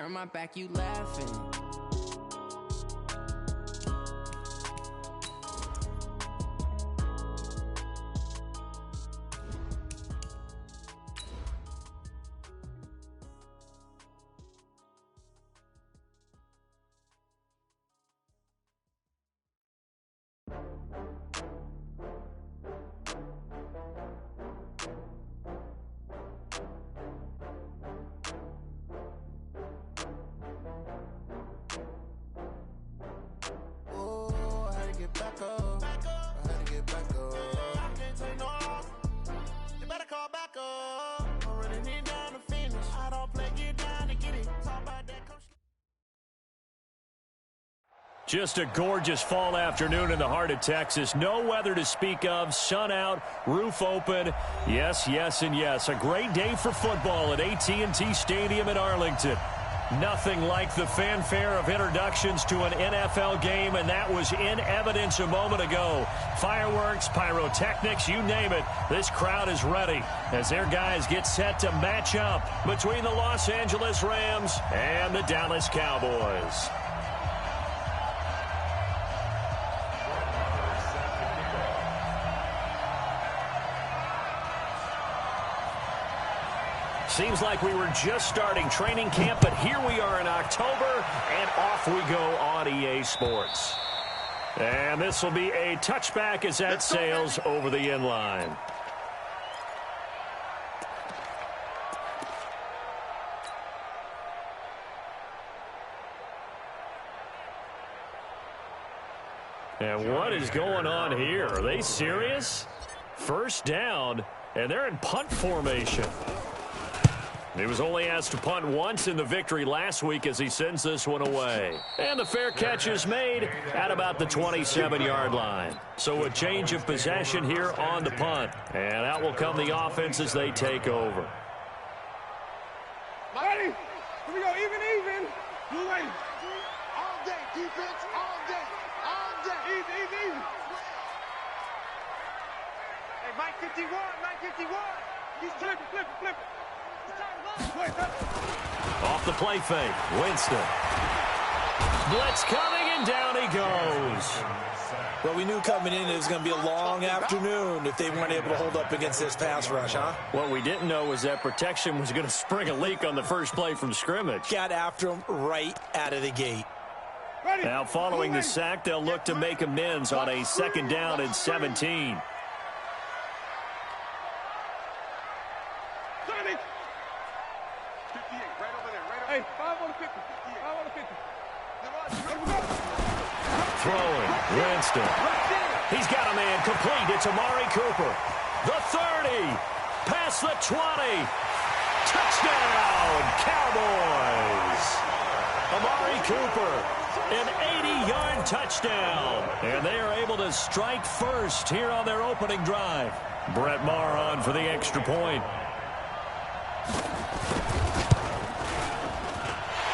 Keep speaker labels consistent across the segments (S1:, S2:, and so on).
S1: turn my back, you laughing.
S2: Just a gorgeous fall afternoon in the heart of Texas. No weather to speak of. Sun out, roof open. Yes, yes, and yes. A great day for football at AT&T Stadium in Arlington. Nothing like the fanfare of introductions to an NFL game, and that was in evidence a moment ago. Fireworks, pyrotechnics, you name it. This crowd is ready as their guys get set to match up between the Los Angeles Rams and the Dallas Cowboys. Seems like we were just starting training camp, but here we are in October, and off we go on EA Sports. And this will be a touchback as that sails over the end line. And what is going on here? Are they serious? First down, and they're in punt formation. He was only asked to punt once in the victory last week as he sends this one away. And the fair catch is made at about the 27-yard line. So a change of possession here on the punt. And out will come the offense as they take over.
S3: Ready? Here we go, even. Blue lane. All day, defense, all day. Easy. Hey, Mike 51. He's flip it.
S2: Off the play fake, Winston. Blitz coming, and down he goes.
S4: Well, we knew coming in it was going to be a long afternoon if they weren't able to hold up against this pass rush, huh?
S2: What we didn't know was that protection was going to spring a leak on the first play from scrimmage.
S4: Got after him right out of the gate.
S2: Now, following the sack, they'll look to make amends on a second down and 17. Throwing, Winston. He's got a man complete. It's Amari Cooper. The 30. Past the 20. Touchdown, Cowboys. Amari Cooper, an 80-yard touchdown. And they are able to strike first here on their opening drive. Brett Maher on for the extra point.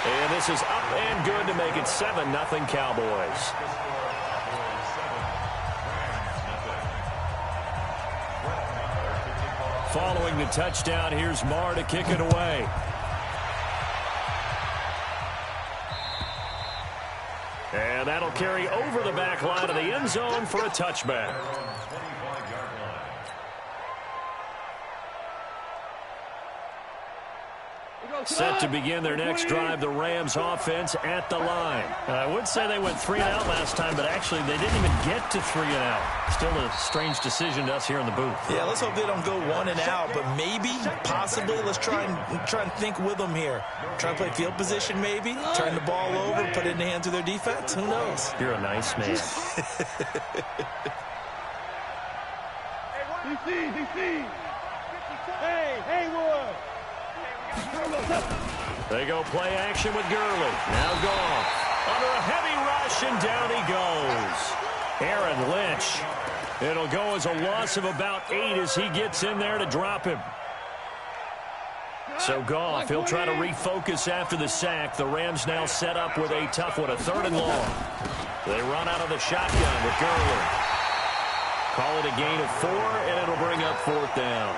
S2: And this is up and good to make it 7-0 Cowboys. Following the touchdown, here's Maher to kick it away. And that'll carry over the back line of the end zone for a touchback. Set to begin their next drive, the Rams offense at the line. I would say they went 3 and out last time, but actually they didn't even get to 3 and out. Still a strange decision to us here in the booth.
S4: Yeah, let's hope they don't go 1 and out, but maybe, possibly, let's try and think with them here. Try and play field position maybe, turn the ball over, put it in the hands of their defense. Who knows?
S2: You're a nice man.
S3: DC. Hey, Haywood.
S2: They go play action with Gurley. Now Goff under a heavy rush, and down he goes. Aaron Lynch. It'll go as a loss of about 8 as he gets in there to drop him. So Goff, he'll try to refocus after the sack. The Rams now set up with a tough one, a 3rd and long. They run out of the shotgun with Gurley. Call it a gain of 4, and it'll bring up 4th down.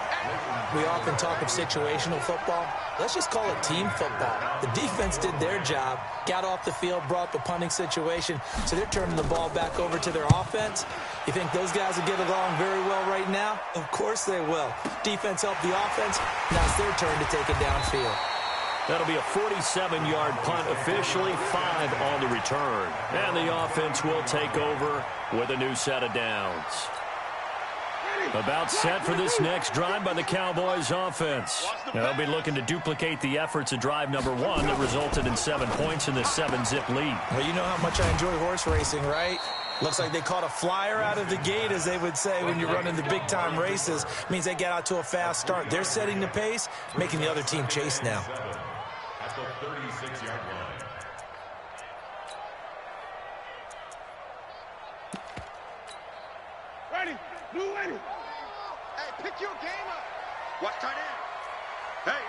S4: We often talk of situational football. Let's just call it team football. The defense did their job, got off the field, brought the punting situation, so they're turning the ball back over to their offense. You think those guys will get along very well right now? Of course they will. Defense helped the offense. Now it's their turn to take it downfield.
S2: That'll be a 47-yard punt, officially 5 on the return. And the offense will take over with a new set of downs. About set for this next drive by the Cowboys offense. They'll be looking to duplicate the efforts of drive number 1 that resulted in 7 points in this 7-zip lead.
S4: Well, you know how much I enjoy horse racing, right? Looks like they caught a flyer out of the gate, as they would say when you're running the big-time races. Means they get out to a fast start. They're setting the pace, making the other team chase now.
S1: At the 36-yard line.
S3: Ready, blue ready. Hey, pick your game up. Watch tight end. Hey.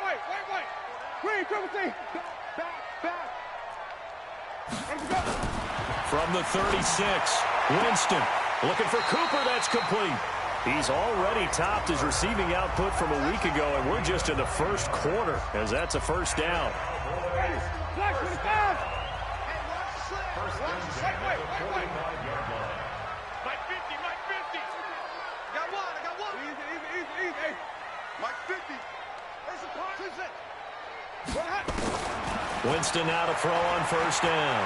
S3: Wait. Green, triple T. Back. Ready to go.
S2: From the 36, Winston looking for Cooper. That's complete. He's already topped his receiving output from a week ago, and we're just in the first quarter, as that's a first down.
S3: Flex 25. Wait. Mike 50. I got one. Easy. Hey. Mike 50. There's a punt.
S2: Winston now to throw on first down.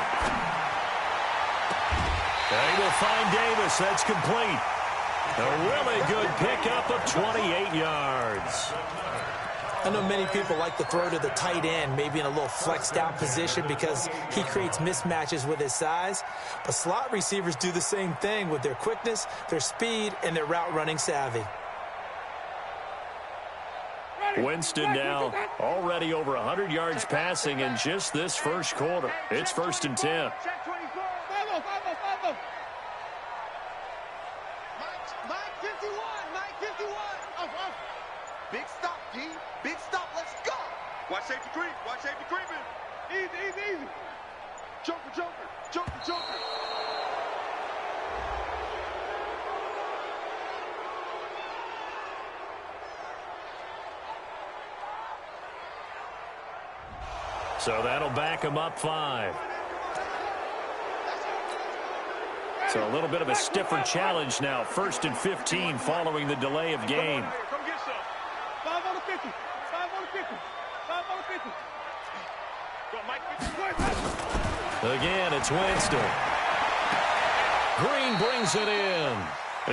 S2: They will find Davis. That's complete. A really good pickup of 28 yards.
S4: I know many people like to throw to the tight end, maybe in a little flexed out position because he creates mismatches with his size. But slot receivers do the same thing with their quickness, their speed, and their route running savvy.
S2: Winston now already over 100 yards passing in just this first quarter. It's 1st and 10.
S3: Check 24. Follow. Mike 51. Off. Big stop, D. Big stop. Let's go. Watch safety creeping. Easy. Joker.
S2: So that'll back him up 5. So a little bit of a stiffer challenge now. 1st and 15 following the delay of game.
S3: Come get some. 5 on the 50. Go, Mike 50.
S2: Again, it's Winston. Green brings it in.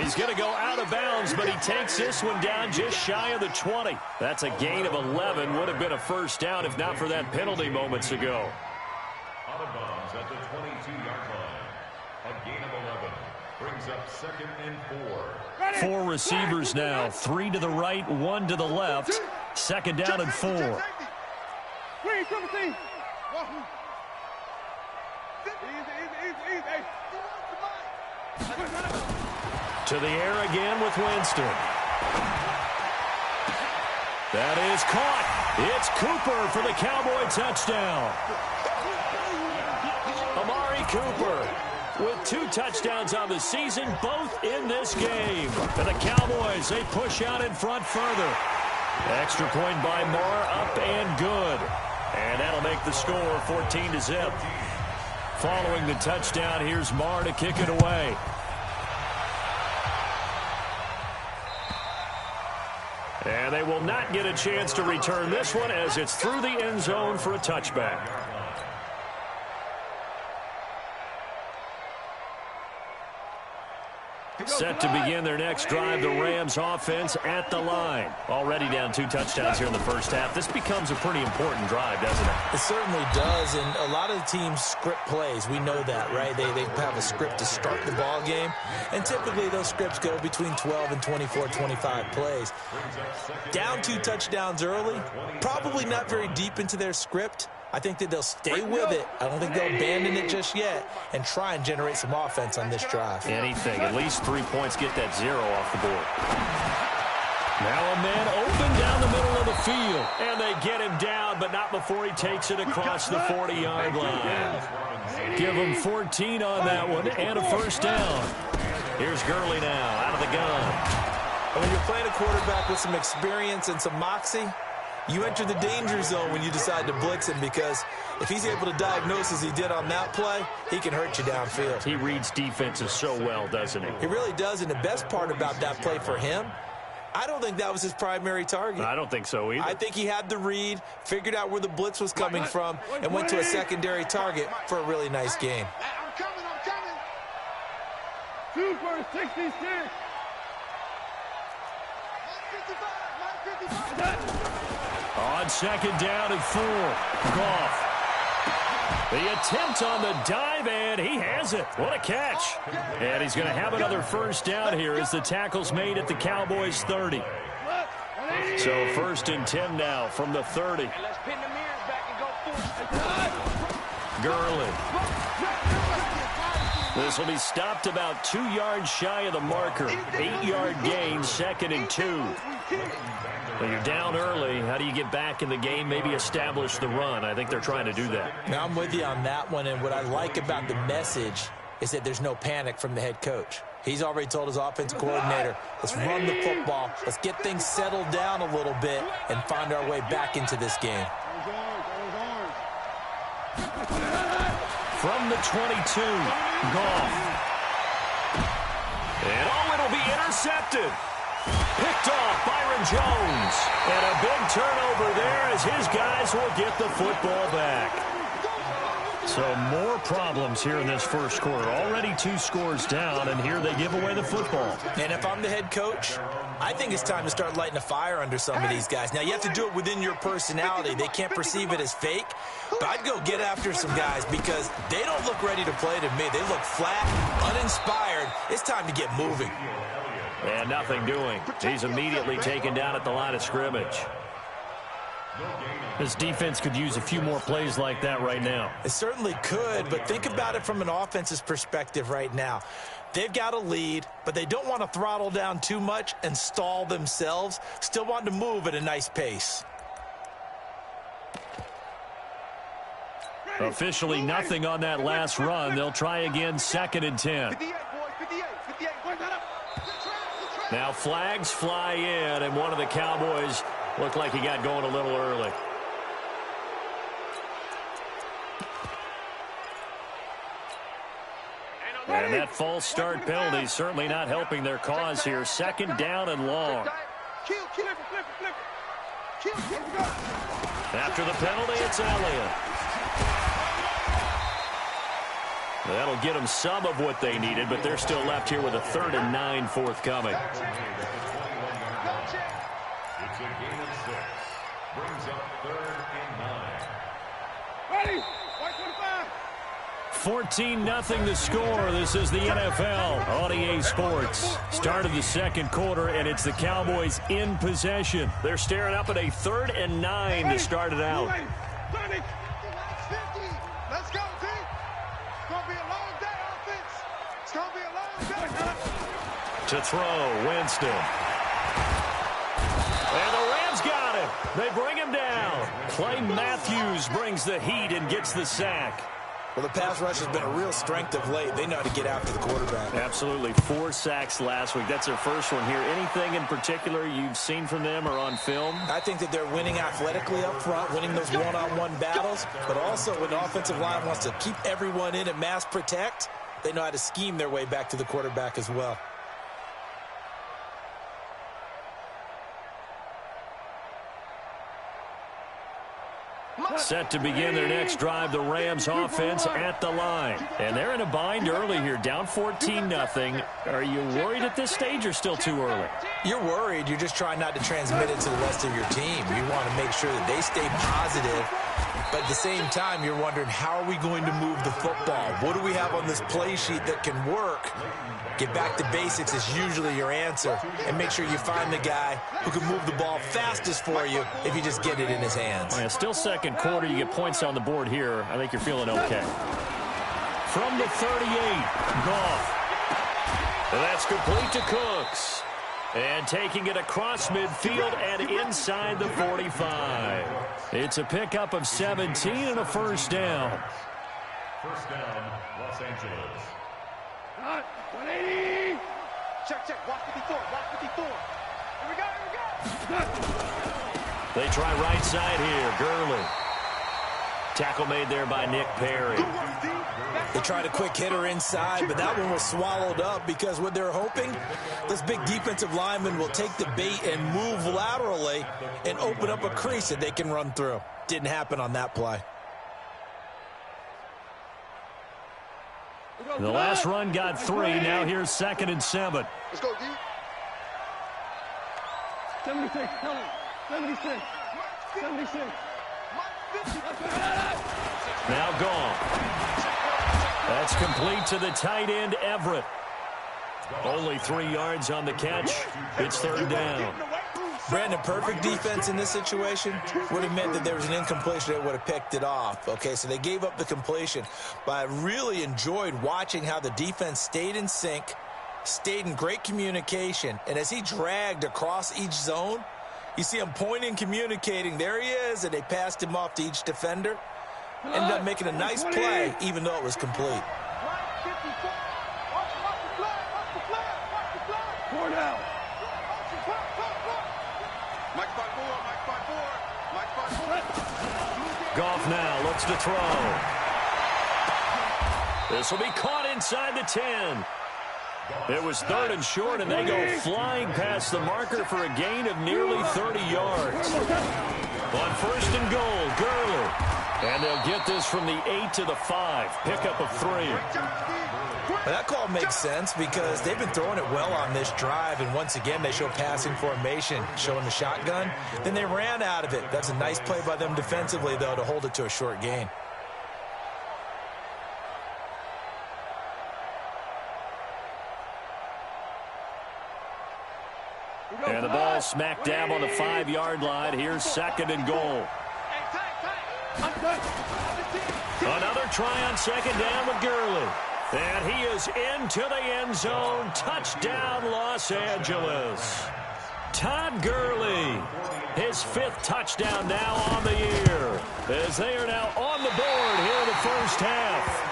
S2: He's going to go out of bounds, but he takes this one down just shy of the 20. That's a gain of 11. Would have been a first down if not for that penalty moments ago.
S1: Out of bounds at the 22-yard line. A gain of 11 brings up 2nd and 4.
S2: 4 receivers now. 3 to the right, 1 to the left. 2nd down and 4.
S3: Green, triple T. Easy.
S2: To the air again with Winston. That is caught. It's Cooper for the Cowboy touchdown. Amari Cooper with 2 touchdowns on the season, both in this game. And the Cowboys, they push out in front further. Extra point by Marr, up and good. And that'll make the score 14-0. Following the touchdown, here's Marr to kick it away. And they will not get a chance to return this one as it's through the end zone for a touchback. Set to begin their next drive, the Rams offense at the line. Already down 2 touchdowns here in the first half. This becomes a pretty important drive, doesn't it?
S4: It certainly does, and a lot of the teams script plays. We know that, right? They have a script to start the ball game, and typically those scripts go between 12 and 24, 25 plays. Down 2 touchdowns early, probably not very deep into their script. I think that they'll stay with it. I don't think they'll abandon it just yet and try and generate some offense on this drive.
S2: Anything. At least 3 points. Get that 0 off the board. Now a man open down the middle of the field. And they get him down, but not before he takes it across the 40-yard line. Give him 14 on that one and a first down. Here's Gurley now, out of the gun.
S4: When you're playing a quarterback with some experience and some moxie, you enter the danger zone when you decide to blitz him, because if he's able to diagnose as he did on that play, he can hurt you downfield.
S2: He reads defenses so well, doesn't he?
S4: He really does, and the best part about that play for him, I don't think that was his primary target.
S2: I don't think so either.
S4: I think he had the read, figured out where the blitz was coming from, and went to a secondary target for a really nice game.
S3: I'm coming. 2 for 66. 155.
S2: On second down and 4, Goff. The attempt on the dive, and he has it. What a catch. And he's going to have another first down here as the tackle's made at the Cowboys' 30. So 1st and 10 now from the 30.
S3: Let's pin the mirrors back and go forward.
S2: Gurley. This will be stopped about 2 yards shy of the marker. 8-yard gain, 2nd and 2. When you're down early, how do you get back in the game, maybe establish the run? I think they're trying to do that.
S4: Now, I'm with you on that one, and what I like about the message is that there's no panic from the head coach. He's already told his offensive coordinator, let's run the football, let's get things settled down a little bit and find our way back into this game.
S2: From the 22, Goff. And it'll be intercepted. Picked off Byron Jones. And a big turnover there as his guys will get the football back. So more problems here in this first quarter. Already 2 scores down, and here they give away the football.
S4: And if I'm the head coach, I think it's time to start lighting a fire under some of these guys. Now, you have to do it within your personality. They can't perceive it as fake. But I'd go get after some guys because they don't look ready to play to me. They look flat, uninspired. It's time to get moving.
S2: And nothing doing. He's immediately taken down at the line of scrimmage. This defense could use a few more plays like that right now.
S4: It certainly could, but think about it from an offense's perspective right now. They've got a lead, but they don't want to throttle down too much and stall themselves. Still want to move at a nice pace.
S2: Officially nothing on that last run. They'll try again, 2nd and 10. Now flags fly in, and one of the Cowboys looked like he got going a little early. And that false start penalty certainly not helping their cause here. 2nd down and long. After the penalty, it's Elliott. That'll get them some of what they needed, but they're still left here with a 3rd and 9 forthcoming.
S1: It's a gain of 6. Brings up 3rd and 9.
S3: Ready?
S2: 14-0 the score. This is the NFL on EA Sports. Start of the second quarter, and it's the Cowboys in possession. They're staring up at a 3rd and 9 to start it out.
S3: Let's go, team. It's going to be a long day, offense. It's going to be a long day.
S2: To throw, Winston. And the Rams got him. They bring him down. Clay Matthews brings the heat and gets the sack.
S4: Well, the pass rush has been a real strength of late. They know how to get after the quarterback.
S2: Absolutely. 4 sacks last week. That's their first one here. Anything in particular you've seen from them or on film?
S4: I think that they're winning athletically up front, winning those one-on-one battles, but also when the offensive line wants to keep everyone in and mass protect, they know how to scheme their way back to the quarterback as well.
S2: Set to begin their next drive, the Rams offense at the line. And they're in a bind early here, down 14-0. Are you worried at this stage or still too early?
S4: You're worried. You're just trying not to transmit it to the rest of your team. You want to make sure that they stay positive. But at the same time, you're wondering, how are we going to move the football? What do we have on this play sheet that can work? Get back to basics is usually your answer. And make sure you find the guy who can move the ball fastest for you if you just get it in his hands.
S2: Yeah, still second quarter. You get points on the board here. I think you're feeling okay. From the 38, Goff. That's complete to Cooks. And taking it across midfield and inside the 45. It's a pickup of 17 and a first down.
S1: First down, Los Angeles.
S3: 180. Check, check. Watch 54. Watch 54. Here we go. Here we go.
S2: They try right side here. Gurley. Tackle made there by Nick Perry.
S4: They tried a quick hitter inside, but that one was swallowed up because what they're hoping, this big defensive lineman will take the bait and move laterally and open up a crease that they can run through. Didn't happen on that play.
S2: The last run got 3. Now here's 2nd and 7.
S3: Let's go, D.
S5: 76, tell him. 76. 76.
S2: Now gone. That's complete to the tight end, Everett. Only 3 yards on the catch. It's 3rd down.
S4: Brandon, perfect defense in this situation would have meant that there was an incompletion that would have picked it off. Okay, so they gave up the completion. But I really enjoyed watching how the defense stayed in sync, stayed in great communication, and as he dragged across each zone, you see him pointing, communicating. There he is, and they passed him off to each defender. Ended up making a nice play, even though it was complete.
S5: 4 down.
S2: Goff now looks to throw. This will be caught inside the 10. It was 3rd and short, and they go flying past the marker for a gain of nearly 30 yards. On 1st and goal, Gurley. And they'll get this from the 8 to the 5. Pickup of 3.
S4: Well, that call makes sense because they've been throwing it well on this drive, and once again, they show passing formation, showing the shotgun. Then they ran out of it. That's a nice play by them defensively, though, to hold it to a short gain.
S2: And the ball smack dab on the 5-yard line. Here's 2nd and goal. Another try on 2nd down with Gurley. And he is into the end zone. Touchdown, Los Angeles. Todd Gurley, his 5th touchdown now on the year, as they are now on the board here in the first half.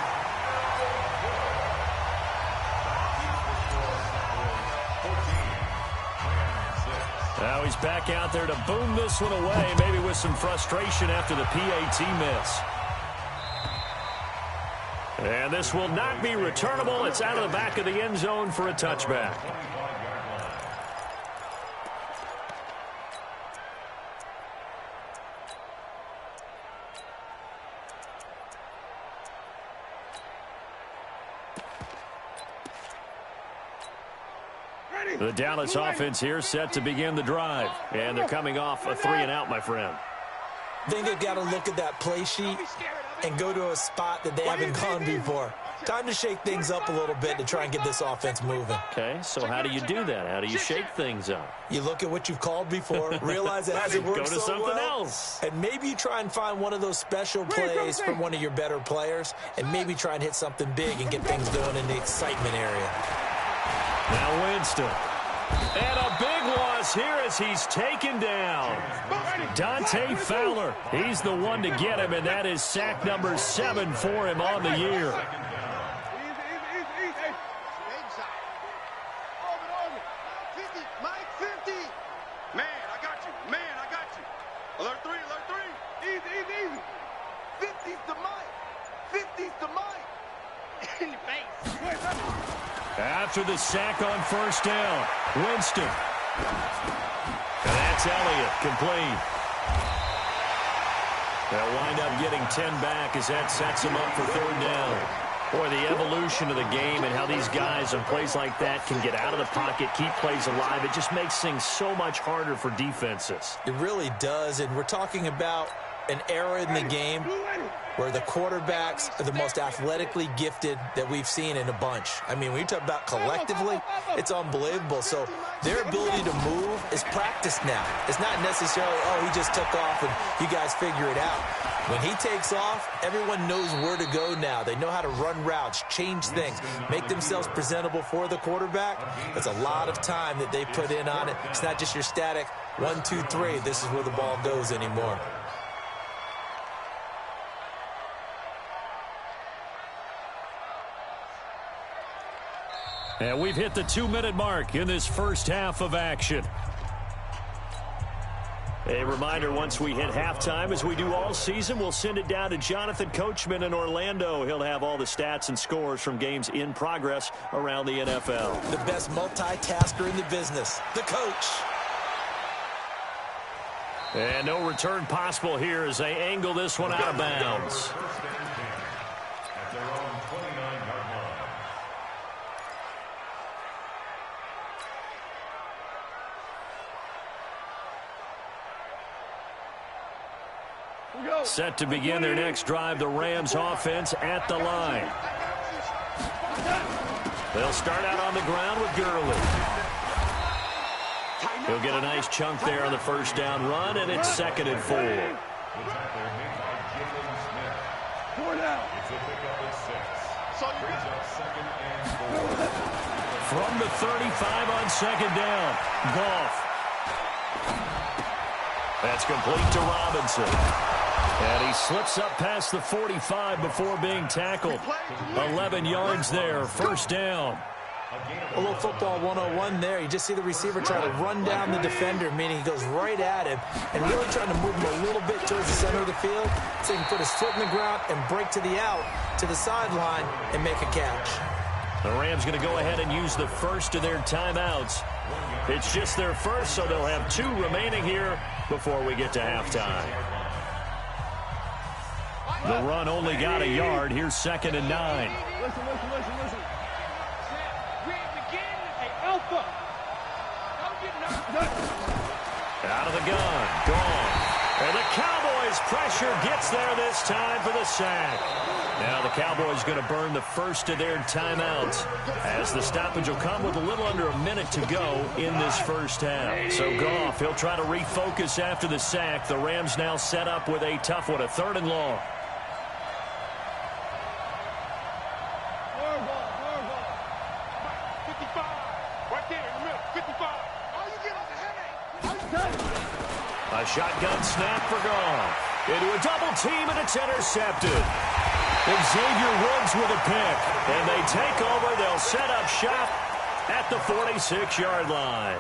S2: Now he's back out there to boom this one away, maybe with some frustration after the PAT miss. And this will not be returnable. It's out of the back of the end zone for a touchback. The Dallas offense here set to begin the drive. And they're coming off a 3-and-out, my friend.
S4: I think they've got to look at that play sheet and go to a spot that they haven't gone before. Time to shake things up a little bit to try and get this offense moving.
S2: Okay, so how do you do that? How do you shake things up?
S4: You look at what you've called before, realize it hasn't worked so well.
S2: Go to something else.
S4: And maybe you try and find one of those special plays from one of your better players, and maybe try and hit something big and get things going in the excitement area.
S2: Now Winston. And a big loss here as he's taken down. Dante Fowler. He's the one to get him, and that is sack number 7 for him on the year.
S3: Man, I got you. Man, I got you. Alert 3, alert 3. Easy, easy, easy. 50's the mic. 50's the mic. In your face.
S2: After the sack on 1st down, Winston. And that's Elliott, complete. They'll wind up getting 10 back as that sets them up for 3rd down. Boy, the evolution of the game and how these guys on plays like that can get out of the pocket, keep plays alive, it just makes things so much harder for defenses.
S4: It really does, and we're talking about an era in the game where the quarterbacks are the most athletically gifted that we've seen in a bunch. I mean, when you talk about collectively, it's unbelievable. So their ability to move is practiced now. It's not necessarily, oh, he just took off and you guys figure it out. When he takes off, everyone knows where to go now. They know how to run routes, change things, make themselves presentable for the quarterback. That's a lot of time that they put in on it. It's not just your static 1, 2, 3. This is where the ball goes anymore.
S2: And we've hit the 2-minute mark in this first half of action. A reminder, once we hit halftime, as we do all season, we'll send it down to Jonathan Coachman in Orlando. He'll have all the stats and scores from games in progress around the NFL.
S4: The best multitasker in the business, the coach.
S2: And no return possible here as they angle this one out of bounds.
S1: At their own 29-yard line.
S2: Set to begin their next drive, the Rams offense at the line. They'll start out on the ground with Gurley. He'll get a nice chunk there on the first down run, and it's 2nd and 4.
S1: The tackle made by Jalen Smith.
S5: 4 down.
S1: It's a pickup at 6. Brings up 2nd and 4.
S2: From the 35 on 2nd down, Goff. That's complete to Robinson. And he slips up past the 45 before being tackled. 11 yards there, first down.
S4: A little football 101 there. You just see the receiver try to run down the defender, meaning he goes right at him and really trying to move him a little bit towards the center of the field so he can put his foot in the ground and break to the out, to the sideline, and make a catch.
S2: The Rams going to go ahead and use the first of their timeouts. It's just their first, so they'll have 2 remaining here before we get to halftime. The run only got a yard. Here's 2nd and 9.
S5: Listen.
S2: Out of the gun, gone. And the Cowboys' pressure gets there this time for the sack. Now the Cowboys going to burn the first of their timeouts as the stoppage will come with a little under a minute to go in this first half. So Goff, he'll try to refocus after the sack. The Rams now set up with a tough one, a 3rd and long. A shotgun snap for Goff. Into a double team, and it's intercepted. Xavier Woods with a pick. And they take over. They'll set up shop at the 46-yard line.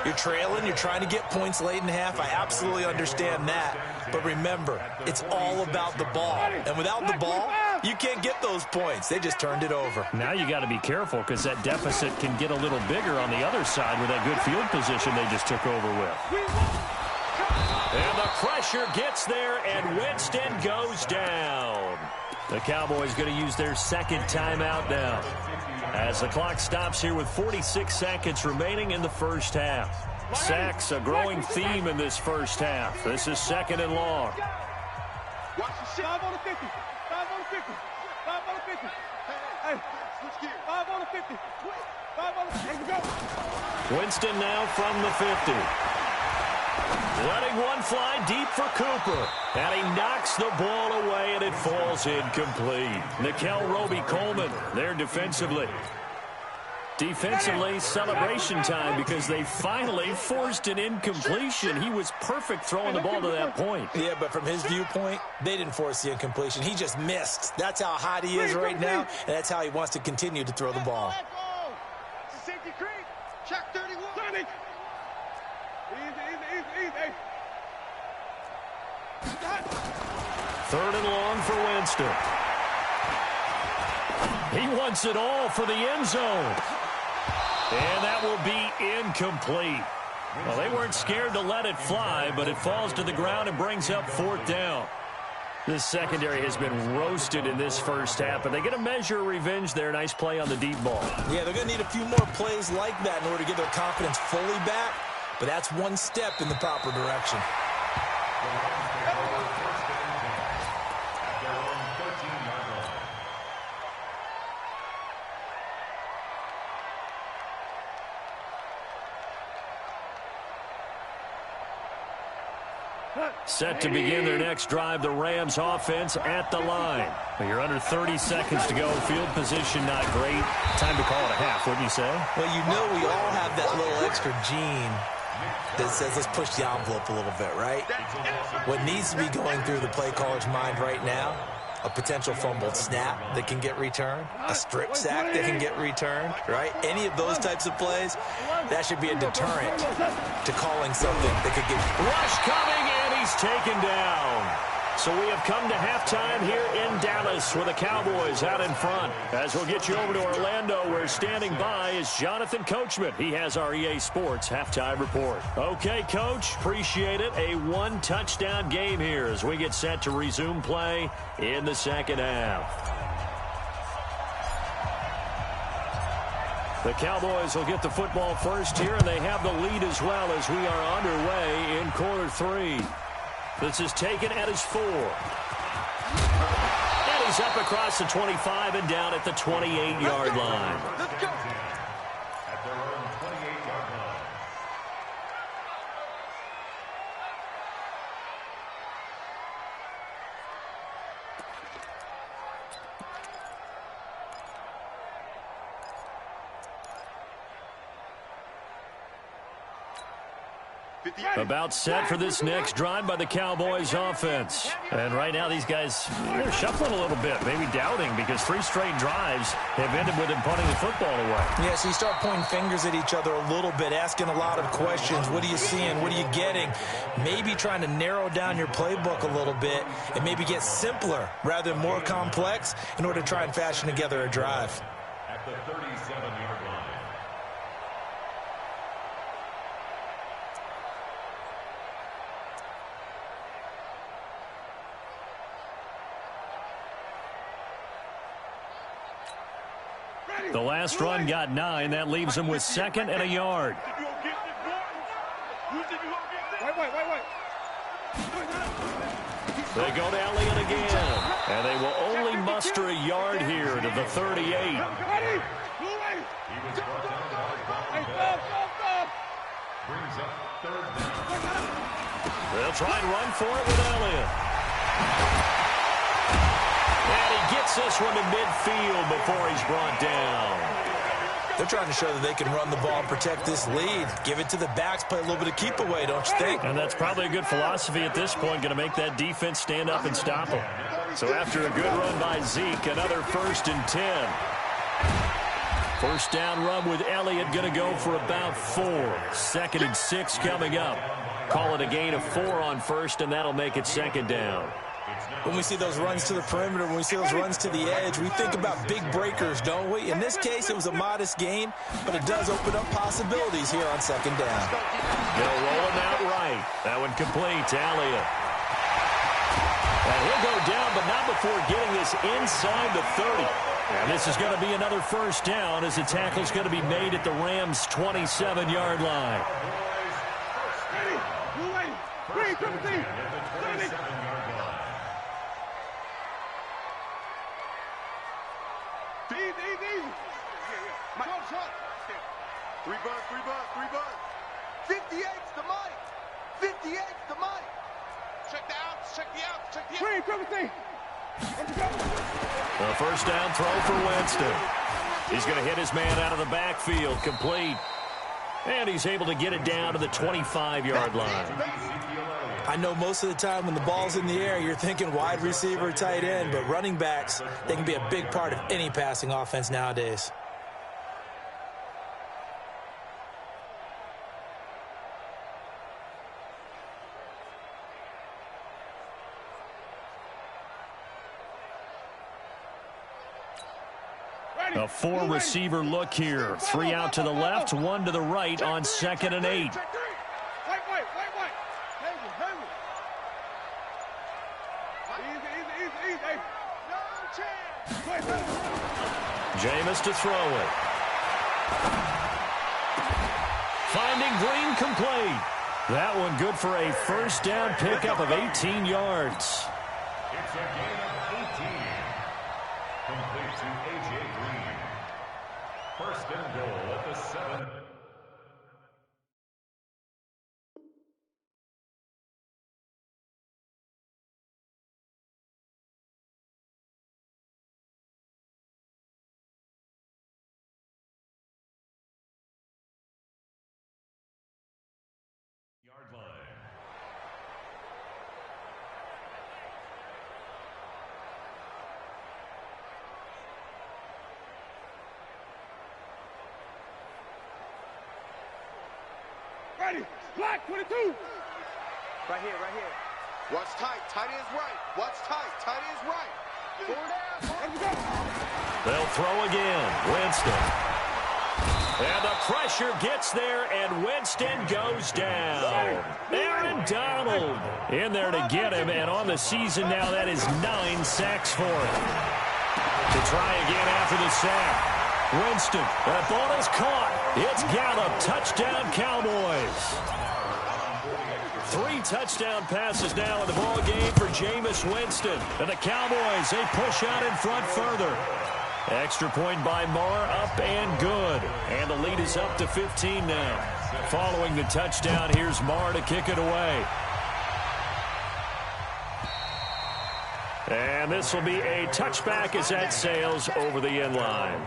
S4: You're trailing. You're trying to get points late in half. I absolutely understand that. But remember, it's all about the ball. And without the ball, you can't get those points. They just turned it over.
S2: Now you got to be careful because that deficit can get a little bigger on the other side with that good field position they just took over with. And the pressure gets there, and Winston goes down. The Cowboys going to use their 2nd timeout now as the clock stops here with 46 seconds remaining in the first half. Sacks, a growing theme in this first half. This is 2nd and long.
S3: Watch the shot. 5 on the 50. 5 on the 50. 5 on the 50. Hey, switch gears. 5 on the 50. 5 on the 50. Here we go.
S2: Winston now from the 50. Letting one fly deep for Cooper. And he knocks the ball away, and it falls incomplete. Nickel Roby-Coleman there defensively. Defensively, celebration time because they finally forced an incompletion. He was perfect throwing the ball to that point.
S4: Yeah, but from his viewpoint, they didn't force the incompletion. He just missed. That's how hot he is right now, and that's how he wants to continue to throw the ball.
S3: Safety creep. Check 31. Easy.
S2: 3rd and long for Winston. He wants it all for the end zone. And that will be incomplete. Well, they weren't scared to let it fly, but it falls to the ground and brings up 4th down. This secondary has been roasted in this first half, but they get a measure of revenge there. Nice play on the deep ball.
S4: Yeah, they're going to need a few more plays like that in order to get their confidence fully back, but that's one step in the proper direction.
S2: Set to begin their next drive, the Rams offense at the line. You're under 30 seconds to go. Field position not great. Time to call it a half, wouldn't you say?
S4: Well, you know we all have that little extra gene that says let's push the envelope a little bit, right? What needs to be going through the play caller's mind right now a potential fumbled snap that can get returned, a strip sack that can get returned, right? Any of those types of plays, that should be a deterrent to calling something that could get...
S2: Rush coming, and he's taken down. So we have come to halftime here in Dallas with the Cowboys out in front. As we'll get you over to Orlando, where standing by is Jonathan Coachman. He has our EA Sports halftime report. Okay, Coach, appreciate it. A one-touchdown game here as we get set to resume play in the second half. The Cowboys will get the football first here, and they have the lead as well as we are underway in quarter 3. This is taken at his 4. And he's up across the 25 and down at the 28-yard line.
S1: Let's go. At their own 28-yard line.
S2: About set for this next drive by the Cowboys offense. And right now these guys, they're shuffling a little bit, maybe doubting, because 3 straight drives have ended with them punting the football away.
S4: Yeah, so you start pointing fingers at each other a little bit, asking a lot of questions. What are you seeing? What are you getting? Maybe trying to narrow down your playbook a little bit and maybe get simpler rather than more complex in order to try and fashion together a drive.
S1: At the 37-yard line.
S2: The last run got 9. That leaves him with 2nd and a yard. They go to Elliott again. And they will only muster a yard here to the 38.
S1: He was brought down by brings up 3rd down.
S2: They'll try and run for it with Elliott. And he gets this one to midfield before he's brought down.
S4: They're trying to show that they can run the ball and protect this lead. Give it to the backs, play a little bit of keep away, don't you think?
S2: And that's probably a good philosophy at this point, going to make that defense stand up and stop them. So after a good run by Zeke, another 1st and 10. First down run with Elliott, going to go for about 4. 2nd and 6 coming up. Call it a gain of 4 on 1st, and that'll make it 2nd down.
S4: When we see those runs to the perimeter, when we see those runs to the edge, we think about big breakers, don't we? In this case, it was a modest gain, but it does open up possibilities here on 2nd down.
S2: They'll roll him out right. That one complete to Elliott. And he'll go down, but not before getting this inside the 30. And this is going to be another 1st down as the tackle's going to be made at the Rams' 27-yard line.
S3: Three bucks. 58's the money. 58's the money. Check the outs. Check the outs.
S2: The 1st down throw for Winston. He's going to hit his man out of the backfield, complete. And he's able to get it down to the 25-yard line.
S4: I know most of the time when the ball's in the air, you're thinking wide receiver, tight end, but running backs, they can be a big part of any passing offense nowadays.
S2: A 4-receiver look here. 3 out to the left, 1 to the right on 2nd and 8. Jameis to throw it. Finding Green complete. That one good for a 1st down pickup of 18 yards.
S1: It's a gain of 18. Complete to A.J. Green. 1st and goal at the 7. Yard line.
S5: Ready. Black 22.
S3: Right here, right here. Watch tight. Tight is right. Watch tight. Tight is right.
S5: Let's go.
S2: They'll throw again. Winston. And the pressure gets there, and Winston goes down. Aaron Donald in there to get him, and on the season now, that is 9 sacks for him. To try again after the sack. Winston, that ball is caught. It's Gallup. Touchdown, Cowboys. 3 touchdown passes now in the ball game for Jameis Winston. And the Cowboys, they push out in front further. Extra point by Marr, up and good. And the lead is up to 15 now. Following the touchdown, here's Marr to kick it away. And this will be a touchback as that sails over the end line.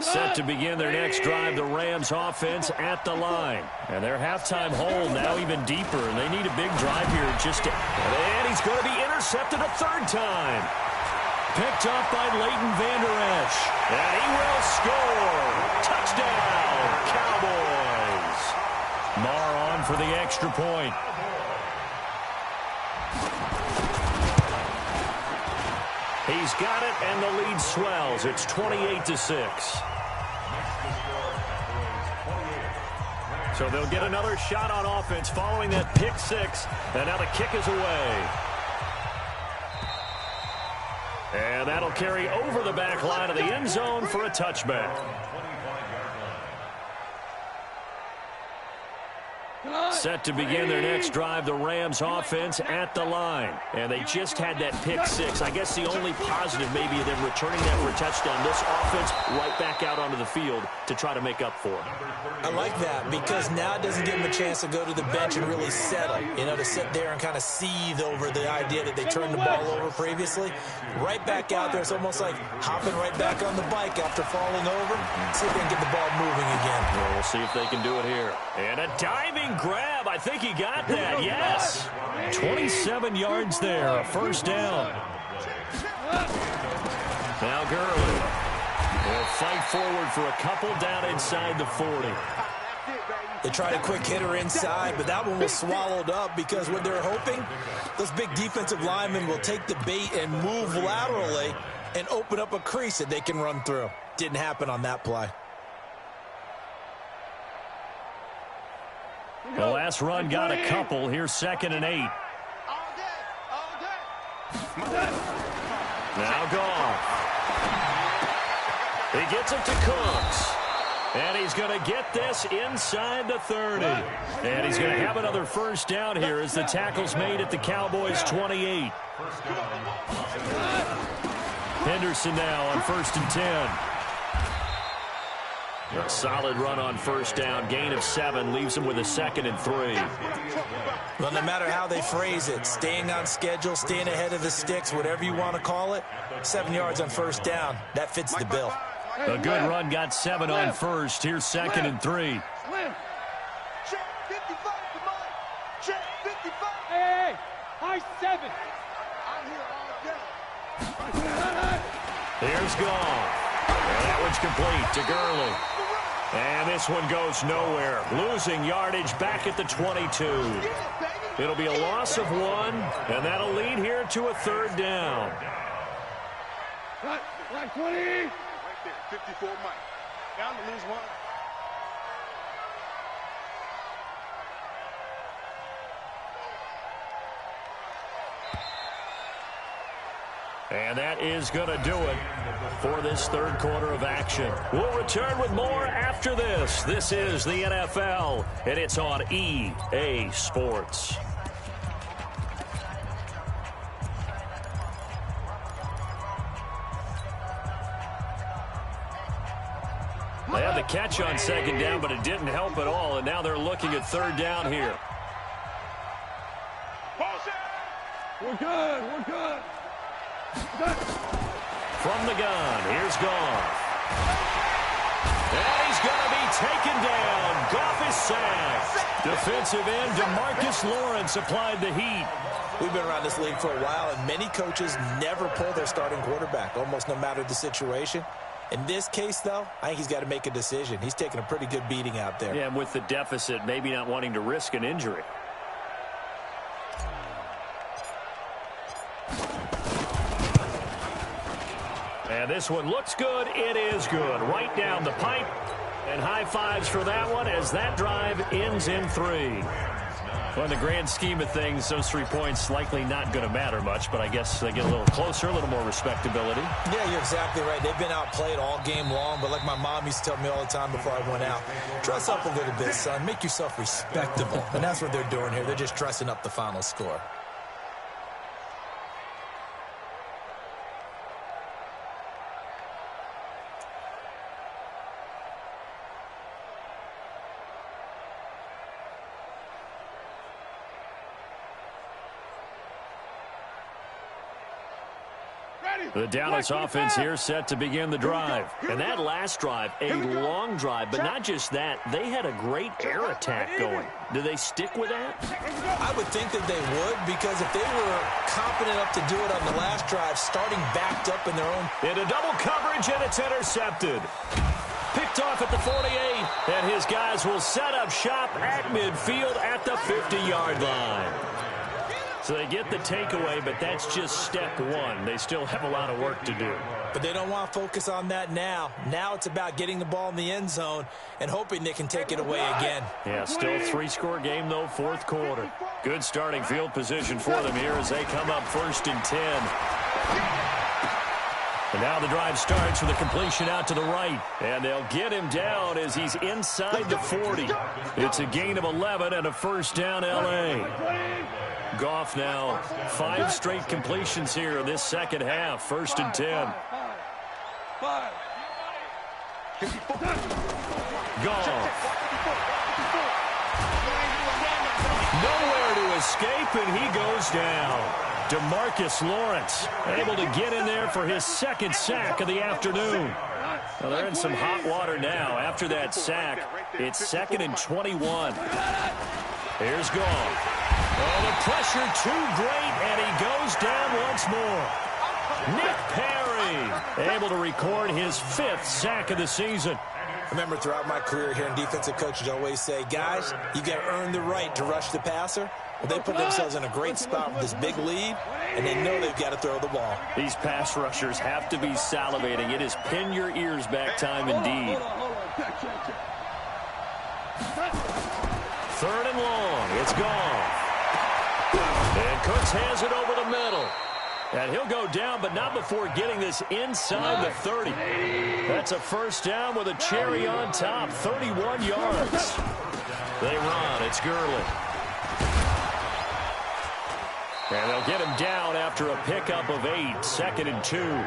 S2: Set to begin their next drive, the Rams offense at the line. And their halftime hole now even deeper, and they need a big drive here just to... And he's going to be intercepted a 3rd time. Picked up by Leighton Vander Esch. And he will score. Touchdown, Cowboys. Marr on for the extra point. He's got it, and the lead swells. It's 28-6. So they'll get another shot on offense following that pick 6. And now the kick is away. And that'll carry over the back line of the end zone for a touchback. Set to begin their next drive, the Rams offense at the line. And they just had that pick 6. I guess the only positive maybe of them returning that for a touchdown. This offense right back out onto the field to try to make up for it.
S4: I like that because now it doesn't give them a chance to go to the bench and really settle. You know, to sit there and kind of seethe over the idea that they turned the ball over previously. Right back out there. It's almost like hopping right back on the bike after falling over. See if they can get the ball moving again.
S2: Well, we'll see if they can do it here. And a diving grab. I think he got that. Yes. 27 yards there. A 1st down. Now Gurley will fight forward for a couple down inside the 40.
S4: They tried a quick hitter inside, but that one was swallowed up because what they're hoping, those big defensive linemen will take the bait and move laterally and open up a crease that they can run through. Didn't happen on that play.
S2: The last run got a couple. Here's 2nd and 8. Now Goff. He gets it to Cooks. And he's going to get this inside the 30. And he's going to have another 1st down here as the tackle's made at the Cowboys' 28. Henderson now on 1st and 10. A solid run on 1st down. Gain of 7 leaves him with a 2nd and 3.
S4: Well, no matter how they phrase it, staying on schedule, staying ahead of the sticks, whatever you want to call it, 7 yards on 1st down. That fits the bill.
S2: A good run got 7 on 1st. Here's 2nd and 3.
S3: Check 55 to mine. Check 55.
S5: Hey, high 7.
S3: I'm here all day.
S2: Here's Goff. And that one's complete to Gurley. And this one goes nowhere. Losing yardage back at the 22. It'll be a loss of 1, and that'll lead here to a 3rd down.
S5: Right 20.
S3: Right there, 54 Mike. Down to lose 1.
S2: And that is going to do it for this 3rd quarter of action. We'll return with more after this. This is the NFL, and it's on EA Sports. They had the catch on 2nd down, but it didn't help at all, and now they're looking at 3rd down here.
S5: We're good. We're good.
S2: From the gun, here's Goff. And he's going to be taken down. Goff is sacked. Defensive end DeMarcus Lawrence applied the heat.
S4: We've been around this league for a while, and many coaches never pull their starting quarterback, almost no matter the situation. In this case, though, I think he's got to make a decision. He's taking a pretty good beating out there.
S2: Yeah, and with the deficit, maybe not wanting to risk an injury. And this one looks good. It is good. Right down the pipe. And high fives for that one as that drive ends in 3. Well, in the grand scheme of things, those 3 points likely not going to matter much, but I guess they get a little closer, a little more respectability.
S4: Yeah, you're exactly right. They've been outplayed all game long, but like my mom used to tell me all the time before I went out, dress up a little bit, son. Make yourself respectable. And that's what they're doing here. They're just dressing up the final score.
S2: The Dallas offense here set to begin the drive. And that last drive, a long drive, but not just that. They had a great air attack going. Do they stick with that?
S4: I would think that they would, because if they were confident enough to do it on the last drive, starting backed up in their own...
S2: Into double coverage, and it's intercepted. Picked off at the 48, and his guys will set up shop at midfield at the 50-yard line. So they get the takeaway, but that's just step one. They still have a lot of work to do.
S4: But they don't want to focus on that now. Now it's about getting the ball in the end zone and hoping they can take it away again.
S2: Yeah, still 3-score game, though, 4th quarter. Good starting field position for them here as they come up 1st and 10. And now the drive starts with a completion out to the right. And they'll get him down as he's inside the 40. It's a gain of 11 and a first down L.A. Goff now 5 straight completions here in this second half. 1st and 10. Goff. Nowhere to escape, and he goes down. DeMarcus Lawrence able to get in there for his 2nd sack of the afternoon. Well, they're in some hot water now. After that sack, it's 2nd and 21. Here's Goff. Oh, the pressure too great, and he goes down once more. Nick Perry able to record his 5th sack of the season.
S4: Remember, throughout my career here in defensive coaches always say, guys, you got to earn the right to rush the passer. Well, they put themselves in a great spot with this big lead, and they know they've got to throw the ball.
S2: These pass rushers have to be salivating. It is pin your ears back time indeed. 3rd and long. It's Goff. And Cooks has it over the middle. And he'll go down, but not before getting this inside the 30. That's a first down with a cherry on top. 31 yards. They run. It's Gurley. And they'll get him down after a pickup of 8. 2nd and 2.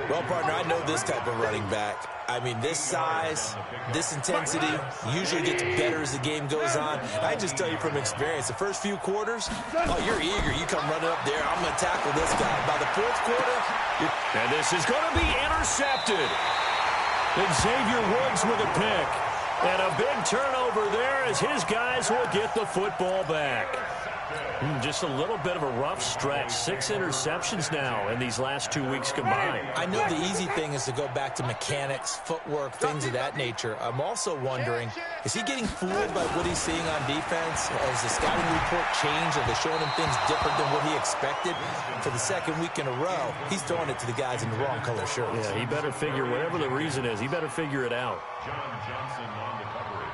S4: Well, partner, I know this type of running back. I mean, this size, this intensity usually gets better as the game goes on. I just tell you from experience, the first few quarters, oh, you're eager. You come running up there. I'm going to tackle this guy. By the 4th quarter,
S2: and this is going to be intercepted. And Xavier Woods with a pick. And a big turnover there as his guys will get the football back. Just a little bit of a rough stretch. 6 interceptions now in these last 2 weeks combined.
S4: I know the easy thing is to go back to mechanics, footwork, things of that nature. I'm also wondering, is he getting fooled by what he's seeing on defense? Has the scouting report changed? Are they showing him things different than what he expected? For the 2nd week in a row, he's throwing it to the guys in the wrong color shirts.
S2: Yeah, he better figure, whatever the reason is, he better figure it out.
S1: John Johnson on the coverage.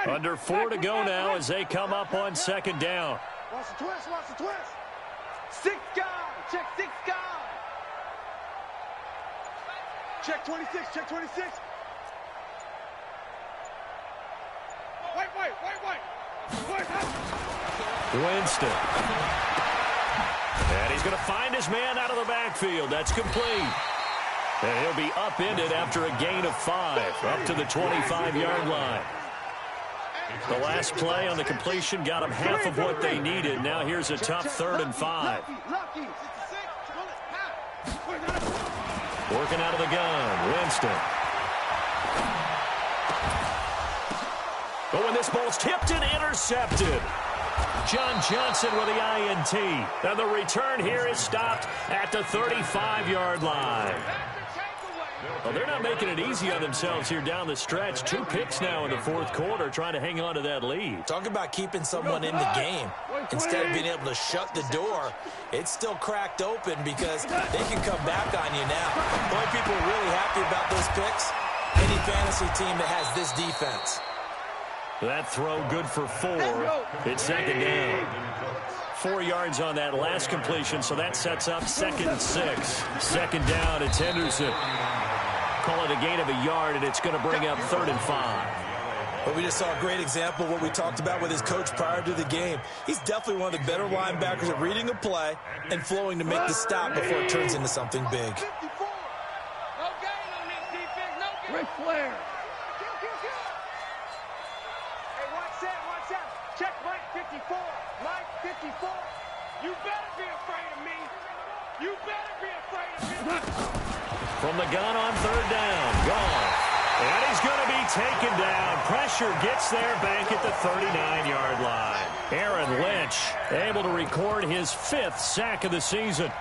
S2: Under 4 to go now as they come up on 2nd down.
S3: Watch the twist, watch the twist. 6 guy, check 6 guy. Check 26, check 26. Wait.
S2: Winston. And he's going to find his man out of the backfield. That's complete. And he'll be upended after a gain of 5, up to the 25-yard line. The last play on the completion got them half of what they needed. Now here's a tough 3rd and 5. Working out of the gun, Winston. Oh, and this ball's tipped and intercepted. John Johnson with the INT. And the return here is stopped at the 35-yard line. Well, they're not making it easy on themselves here down the stretch. 2 picks now in the 4th quarter trying to hang on to that lead.
S4: Talk about keeping someone in the game. Instead of being able to shut the door, it's still cracked open because they can come back on you now. The only people really happy about those picks, any fantasy team that has this defense.
S2: That throw good for 4. It's 2nd down. 4 yards on that last completion, so that sets up 2nd and 6. 2nd down, it's Henderson. Call it a gain of a yard, and it's going to bring up 3rd and 5.
S4: But we just saw a great example of what we talked about with his coach prior to the game. He's definitely one of the better linebackers at reading a play and flowing to make the stop before it turns into something big.
S5: Ric Flair.
S3: Check Mike 54. Mike 54. You better be afraid of me. You better be afraid of me.
S2: From the gun on 3rd down. Gone. And he's going to be taken down. Pressure gets there back at the 39-yard line. Aaron Lynch able to record his 5th sack of the season.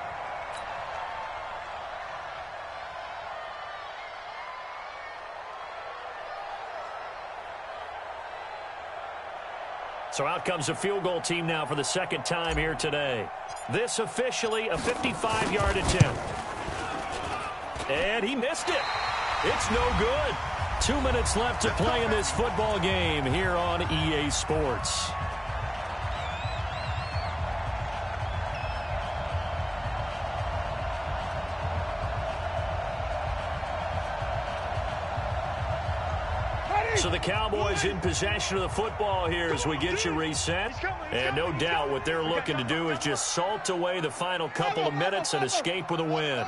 S2: So out comes a field goal team now for the 2nd time here today. This officially a 55-yard attempt. And he missed it. It's no good. 2 minutes left to play in this football game here on EA Sports. So the Cowboys in possession of the football here as we get you reset. And no doubt what they're looking to do is just salt away the final couple of minutes and escape with a win.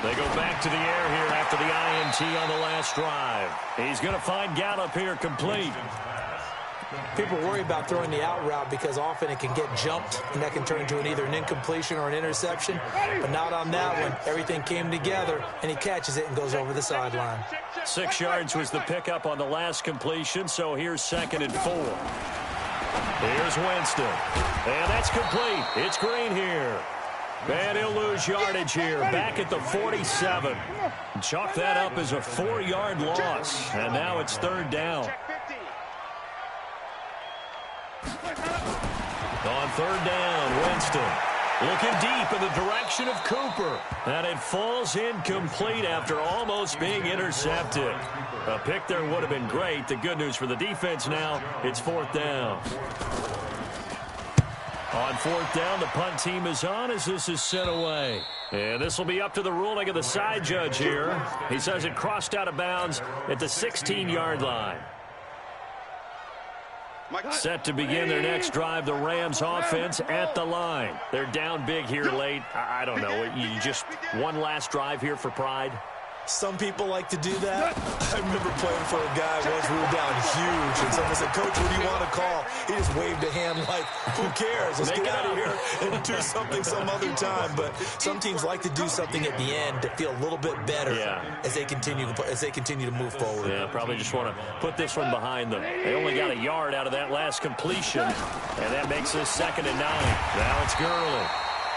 S2: They go back to the air here after the INT on the last drive. He's going to find Gallup here complete.
S4: People worry about throwing the out route because often it can get jumped, and that can turn into either an incompletion or an interception. But not on that one. Everything came together, and he catches it and goes over the sideline.
S2: 6 yards was the pickup on the last completion, so here's 2nd and 4. Here's Winston. And that's complete. It's Green here. And he'll lose yardage here, back at the 47. Chalk that up as a 4-yard loss, and now it's 3rd down. On 3rd down, Winston looking deep in the direction of Cooper. And it falls incomplete after almost being intercepted. A pick there would have been great. The good news for the defense now, it's 4th down. On 4th down, the punt team is on as this is sent away. And this will be up to the ruling of the side judge here. He says it crossed out of bounds at the 16-yard line. Set to begin their next drive, the Rams offense at the line. They're down big here late. I don't know. You just one last drive here for pride?
S4: Some people like to do that. I remember playing for a guy once we were down huge, and someone said, "Coach, what do you want to call?" He just waved a hand like, who cares? Let's get out of here and do something some other time. But some teams like to do something at the end to feel a little bit better as they continue to move forward.
S2: Yeah, probably just want to put this one behind them. They only got a yard out of that last completion, and that makes this 2nd and 9. Now it's Gurley,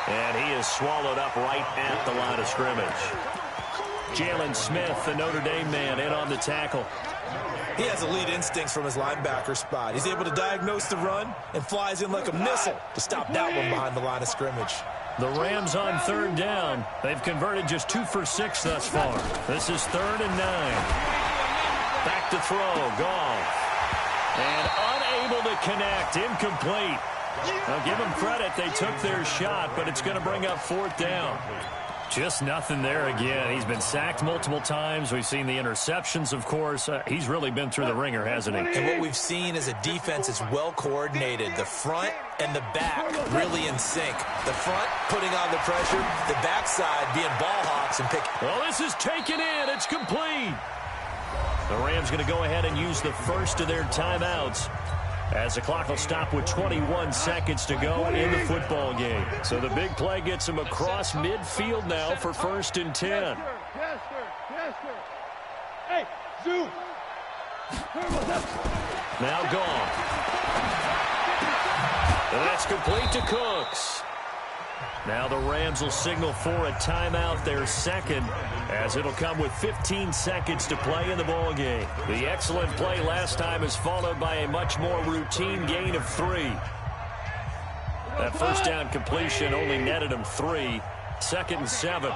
S2: and he is swallowed up right at the line of scrimmage. Jalen Smith, the Notre Dame man, in on the tackle.
S4: He has elite instincts from his linebacker spot. He's able to diagnose the run and flies in like a missile to stop that one behind the line of scrimmage.
S2: The Rams on 3rd down. They've converted just 2 for 6 thus far. This is 3rd and 9. Back to throw, Goff. And unable to connect, incomplete. Now give them credit, they took their shot, but it's going to bring up 4th down. Just nothing there again. He's been sacked multiple times. We've seen the interceptions, of course. He's really been through the ringer, hasn't he?
S4: And what we've seen is a defense that's well coordinated. The front and the back really in sync. The front putting on the pressure, the backside being ball hawks and picking.
S2: Well, this is taken in. It's complete. The Rams going to go ahead and use the first of their timeouts, as the clock will stop with 21 seconds to go in the football game. So the big play gets him across midfield now for 1st and 10.
S3: Yes, sir. Yes, sir. Yes, sir. Hey, zoom.
S2: Now gone. And that's complete to Cooks. Now the Rams will signal for a timeout, their second, as it'll come with 15 seconds to play in the ball game. The excellent play last time is followed by a much more routine gain of 3. That first down completion only netted him 3. 2nd and 7.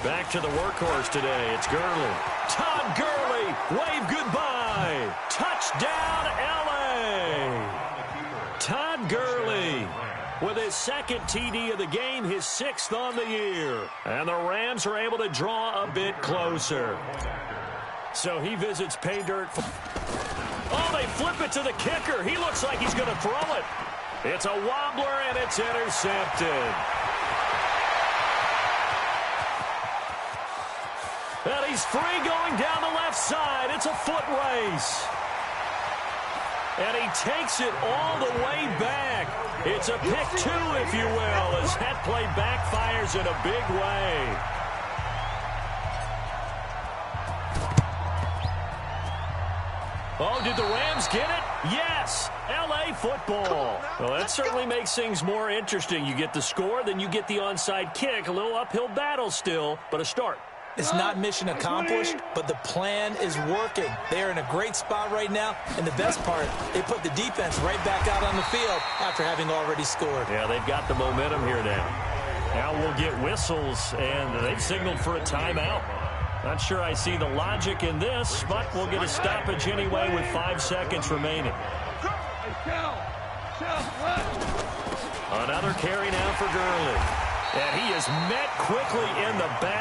S2: Back to the workhorse today. It's Gurley. Todd Gurley, wave goodbye. Touchdown, L.A. Todd Gurley with his 2nd TD of the game, his 6th on the year. And the Rams are able to draw a bit closer. So he visits pay dirt. Oh, they flip it to the kicker. He looks like he's going to throw it. It's a wobbler, and it's intercepted. And he's free going down the left side. It's a foot race. And he takes it all the way back. It's a pick 2, if you will, as that play backfires in a big way. Oh, did the Rams get it? Yes. L.A. football. Well, that certainly makes things more interesting. You get the score, then you get the onside kick. A little uphill battle still, but a start.
S4: It's not mission accomplished, but the plan is working. They're in a great spot right now, and the best part, they put the defense right back out on the field after having already scored.
S2: Yeah, they've got the momentum here now. Now we'll get whistles, and they've signaled for a timeout. Not sure I see the logic in this, but we'll get a stoppage anyway with 5 seconds remaining. Another carry now for Gurley. And he is met quickly in the back.